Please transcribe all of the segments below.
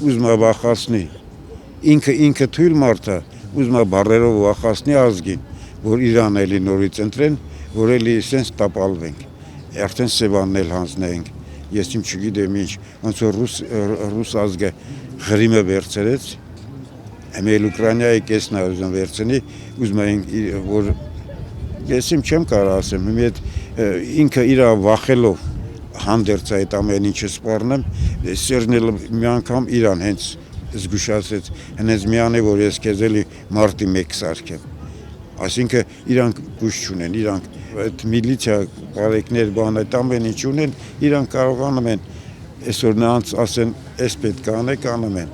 ուզում է վախացնի, ինքը թույլ մարդ է, ուզում է բառերով վախացնի ազգին, որ Իրան էլի նորից ընտրեն, որ էլի սենց տապալվենք, արդեն Սևանն էլ հանձնենք, ես իմ չգիտեմ ինչ, ոնց որ ռուս ազգը Ղրիմը վերցրեց, էլ Ուկրաինայի կեսն է ուզում վերցնի, ուզում են, որ ես իմ չեմ կարող ասեմ, ինքը իր վախելով հանդերձ այդ ամեն ինչը սպառնեմ, Սերժն էլ մի անգամ իրան հենց զգուշացրեց, հենց միան է, որ ես քեզ էլի մարտի 1 սարքեմ, այսինքն իրանք գուշ չունեն, իրանք այդ միլիցիա բարեկներ բան այդ ամեն ինչ ունեն, իրանք կարողանում են այսօր նրանց ասեն, այս պետք է անեք, անում են,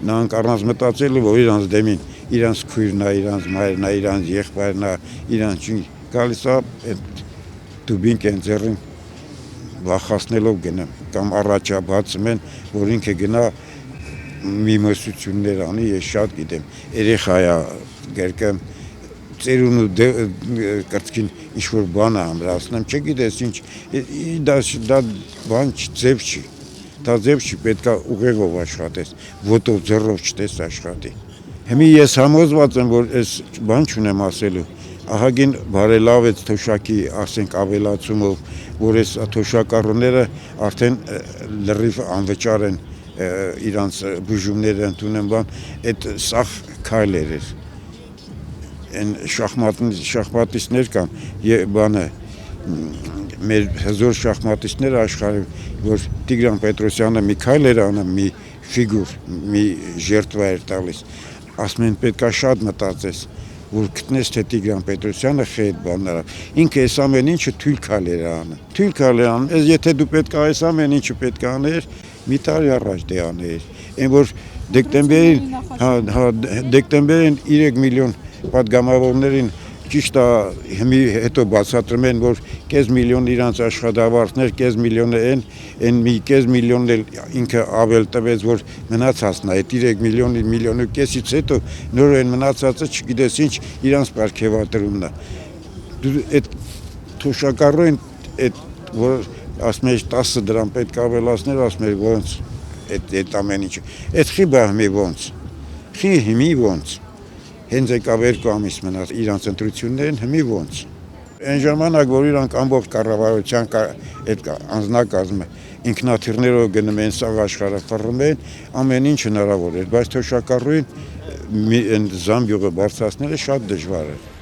նրանք առանց մտածելու, որ իրանց դեմին, իրանց քույրն է, իրանց մայրն է, իրանց եղբայրն է, իրանց գալիս է այդ դուբինք են ձեռին վախացնելով գնամ, կամ առաջա բացում են, որ ինքը գնա մի մսություններ անի, ես շատ գիտեմ, երեխա է գերկեմ, ծերուն ու կրծքին ինչ-որ բան է ամրացնեմ, չգիտես ինչ, դա բան ձև չի, դա ձև չի, պետք է ուղեղով աշխատես, ոտով ձեռով չտես աշխատի։ Հիմի ես համոզված եմ, որ այս բան չունեմ ասելու, ահագին բարելավեց թոշակի, ասենք ավելացումով, որ այս թոշակառուները արդեն լրիվ անվճար են իրանց բուժումները ընդունեն բան, այդ սաղ քայլեր էր, են շախմատիստներ կան, բանը, մեր հզոր շախմատիստները աշխարհում, որ Տիգրան Պետրոսյանը մի քայլ էր անում, մի ֆիգուր, մի ժերտվա էր տալիս, ասում են պետք է շատ մտածես, որ գտնես թե Տիգրան Պետրոսյանը խեյդ բաննարա, ինքը այս ամեն ինչը թույլ քայլ էր անում, եթե դու պետք է այս ամեն ինչը պետք է աներ, մի տարի առաջ դե աներ, այն որ դեկտեմբերին 3 միլիոն պատգամավորներին ճիշտ է հիմի հետո բացատրում են, որ կես միլիոն իրանց աշխատավարձներ, կես միլիոնը են մի կես միլիոնն էլ ինքը ավել տվեց, որ մնացածն է, այդ 3 միլիոնի կեսից հետո նորեն մնացածը չգիտես ինչ իրանց պարգևատրումն է։ Դու այդ թոշակառուին, որ ասում ես 10 դրամ պետք է ավելացնել, ասում ես ոնց, այդ ամեն ինչը, այդ խիբը հիմի ոնց, հիմի ոնց, հենց եկավ 2 ամիս մնաց իրանց ընտրություններին, հիմի ոնց։ Այն ժամանակ, որ իրանք ամբողջ կառավարության այդ անձնակազմը ինքնաթիռներով գնում են սաղ աշխարհը ֆռռում են, ամեն ինչ հնարավոր էր, բայց թոշակառուին զամբյուղը բարձրացնելը շատ դժվար էր։